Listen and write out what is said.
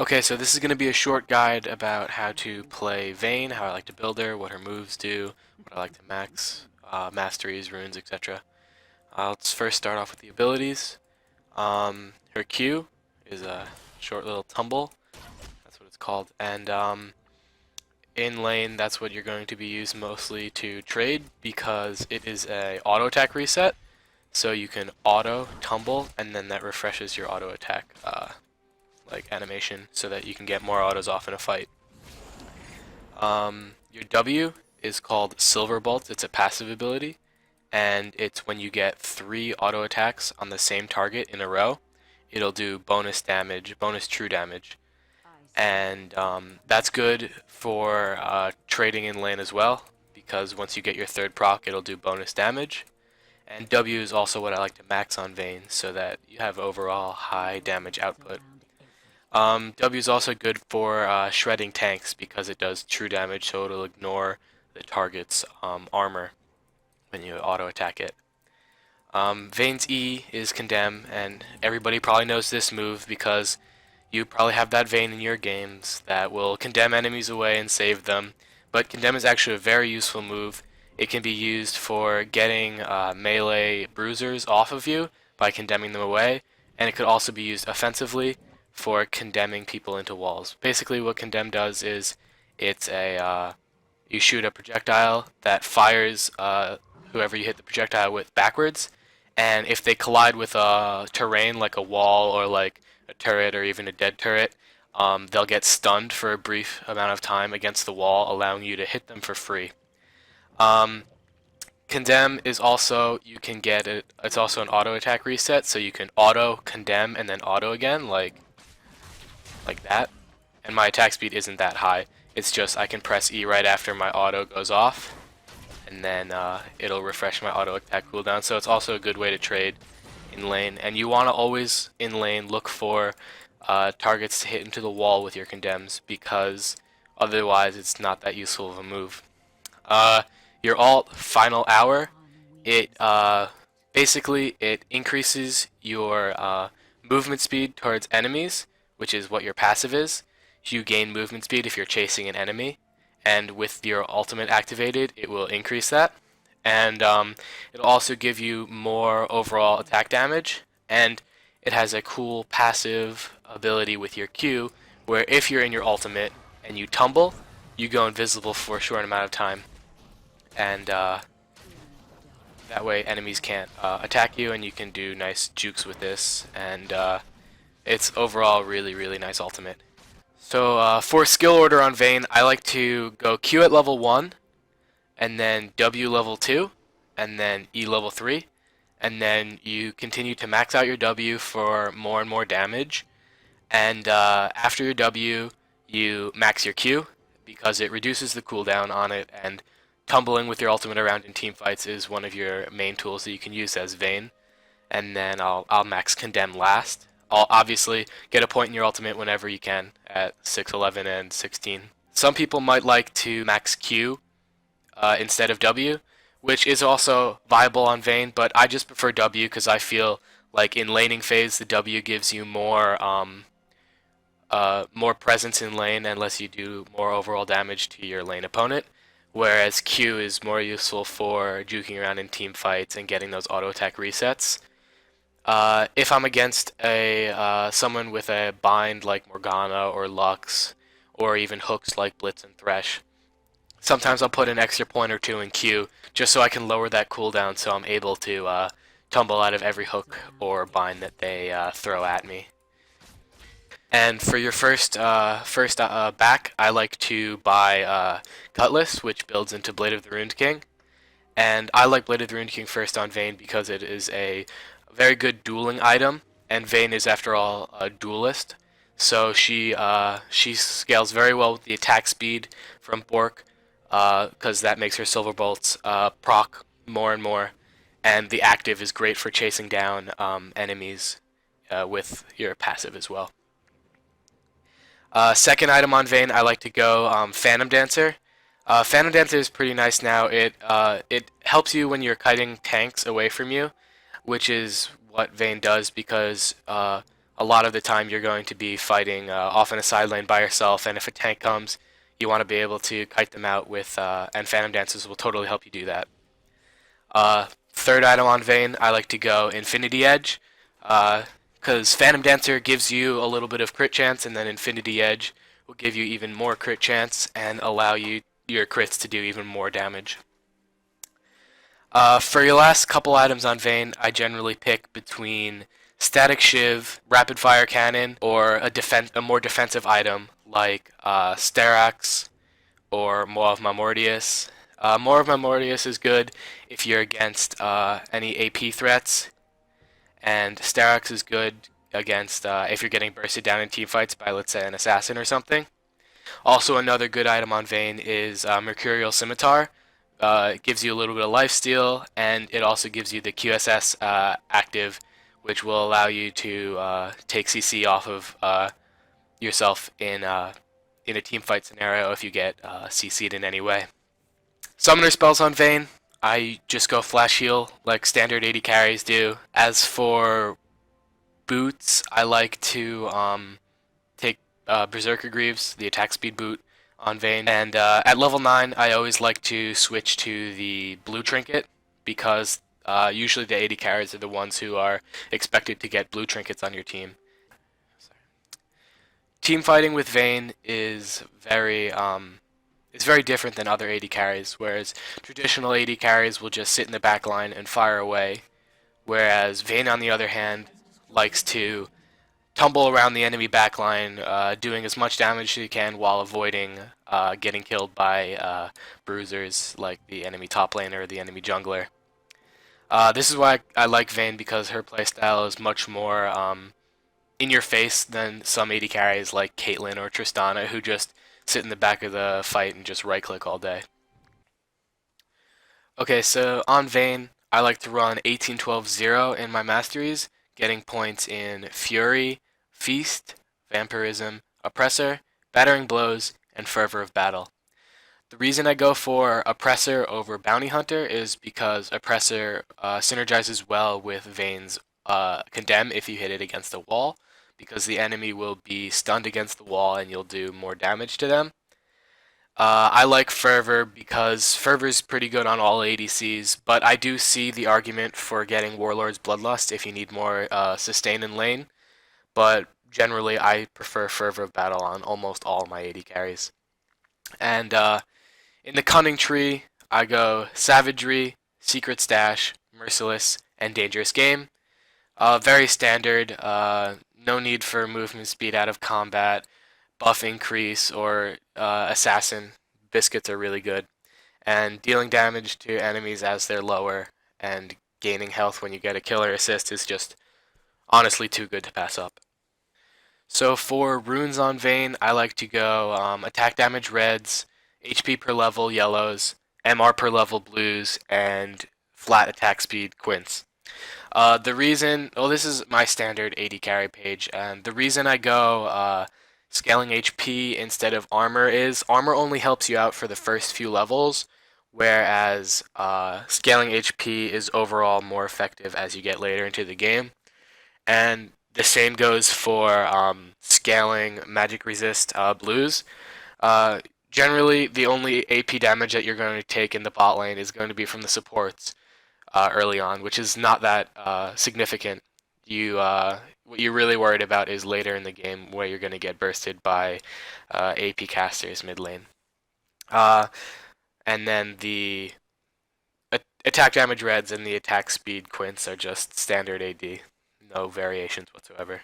Okay, so this is going to be a short guide about how to play Vayne, how I like to build her, what her moves do, what I like to max, masteries, runes, etc. Let's first start off with the abilities. Her Q is a short little tumble, that's what it's called, and in lane that's what you're going to be used mostly to trade because it is a auto attack reset, so you can auto tumble and then that refreshes your auto attack like animation so that you can get more autos off in a fight. Your W is called Silver Bolt. It's a passive ability, and it's when you get 3 auto attacks on the same target in a row. It'll do bonus damage, bonus true damage, and that's good for trading in lane as well, because once you get your third proc, it'll do bonus damage. And W is also what I like to max on Vayne, so that you have overall high damage output. W is also good for shredding tanks because it does true damage, so it'll ignore the target's armor when you auto attack it. Vayne's E is Condemn, and everybody probably knows this move because you probably have that Vayne in your games that will condemn enemies away and save them. But Condemn is actually a very useful move. It can be used for getting melee bruisers off of you by condemning them away, and it could also be used offensively for condemning people into walls. Basically, what Condemn does is it's a you shoot a projectile that fires whoever you hit the projectile with backwards, and if they collide with a terrain like a wall or like a turret or even a dead turret, they'll get stunned for a brief amount of time against the wall, allowing you to hit them for free. Um, Condemn is also you can get it. It's also an auto attack reset, so you can auto condemn and then auto again, like that. And my attack speed isn't that high. It's just I can press E right after my auto goes off, and then it'll refresh my auto attack cooldown. So it's also a good way to trade in lane. And you want to always in lane look for targets to hit into the wall with your condemns because otherwise it's not that useful of a move. Your alt Final Hour, it basically it increases your movement speed towards enemies, which is what your passive is. You gain movement speed if you're chasing an enemy, and with your ultimate activated, it will increase that. And it'll also give you more overall attack damage, and it has a cool passive ability with your Q, where if you're in your ultimate and you tumble, you go invisible for a short amount of time, and that way enemies can't attack you, and you can do nice jukes with this, and it's overall really nice ultimate. So for skill order on Vayne, I like to go Q at level 1, and then W level 2, and then E level 3, and then you continue to max out your W for more and more damage, and after your W, you max your Q, because it reduces the cooldown on it, and tumbling with your ultimate around in team fights is one of your main tools that you can use as Vayne. And then I'll max Condemn last. I'll obviously get a point in your ultimate whenever you can at 6, 11, and 16. Some people might like to max Q instead of W, which is also viable on Vayne, but I just prefer W because I feel like in laning phase the W gives you more presence in lane and lets you do more overall damage to your lane opponent, whereas Q is more useful for juking around in team fights and getting those auto attack resets. If I'm against a someone with a bind like Morgana or Lux, or even hooks like Blitz and Thresh, sometimes I'll put an extra point or two in Q just so I can lower that cooldown so I'm able to tumble out of every hook or bind that they throw at me. And for your first back, I like to buy Cutlass, which builds into Blade of the Ruined King. And I like Blade of the Ruined King first on Vayne because it is a very good dueling item, and Vayne is after all a duelist. So she scales very well with the attack speed from Bork, because that makes her Silver Bolts proc more and more, and the active is great for chasing down enemies with your passive as well. Second item on Vayne, I like to go Phantom Dancer. Phantom Dancer is pretty nice now. It helps you when you're kiting tanks away from you, which is what Vayne does because a a lot of the time you're going to be fighting off in a side lane by yourself, and if a tank comes, you want to be able to kite them out with, and Phantom Dancers will totally help you do that. Third item on Vayne, I like to go Infinity Edge, because Phantom Dancer gives you a little bit of crit chance, and then Infinity Edge will give you even more crit chance and allow your crits to do even more damage. For your last couple items on Vayne, I generally pick between Static Shiv, Rapid Fire Cannon, or a more defensive item like Sterax or Maw of Mortius. Maw of Mortius is good if you're against any AP threats, and Sterax is good against if you're getting bursted down in team fights by, let's say, an assassin or something. Also, another good item on Vayne is Mercurial Scimitar. It gives you a little bit of lifesteal, and it also gives you the QSS active, which will allow you to take CC off of yourself in a team fight scenario if you get CC'd in any way. Summoner spells on Vayne, I just go flash heal like standard AD carries do. As for boots, I like to take Berserker Greaves, the attack speed boot on Vayne. And at level 9, I always like to switch to the blue trinket because usually the AD carries are the ones who are expected to get blue trinkets on your team. Team fighting with Vayne is very different than other AD carries, whereas traditional AD carries will just sit in the back line and fire away, whereas Vayne, on the other hand, likes to tumble around the enemy backline, doing as much damage as he can while avoiding getting killed by bruisers like the enemy top laner or the enemy jungler. This is why I like Vayne, because her playstyle is much more in your face than some AD carries like Caitlyn or Tristana, who just sit in the back of the fight and just right click all day. Okay, so on Vayne, I like to run 18-12-0 in my Masteries, getting points in Fury, Feast, Vampirism, Oppressor, Battering Blows, and Fervor of Battle. The reason I go for Oppressor over Bounty Hunter is because Oppressor synergizes well with Vayne's Condemn if you hit it against a wall, because the enemy will be stunned against the wall and you'll do more damage to them. I like Fervor because Fervor's pretty good on all ADCs, but I do see the argument for getting Warlord's Bloodlust if you need more sustain in lane, but generally I prefer Fervor of Battle on almost all my AD carries. And in the Cunning tree, I go Savagery, Secret Stash, Merciless, and Dangerous Game. Very standard, no need for movement speed out of combat, buff increase, or assassin. Biscuits are really good. And dealing damage to enemies as they're lower and gaining health when you get a killer assist is just honestly too good to pass up. So for runes on Vayne, I like to go attack damage reds, HP per level yellows, MR per level blues, and flat attack speed quints. The reason, well, this is my standard AD carry page, and the reason I go scaling HP instead of armor is armor only helps you out for the first few levels, whereas scaling HP is overall more effective as you get later into the game. And the same goes for scaling magic resist blues. Generally, the only AP damage that you're going to take in the bot lane is going to be from the supports early on, which is not that significant. What you're really worried about is later in the game where you're going to get bursted by AP casters mid lane. And then the attack damage reds and the attack speed quints are just standard AD, no variations whatsoever.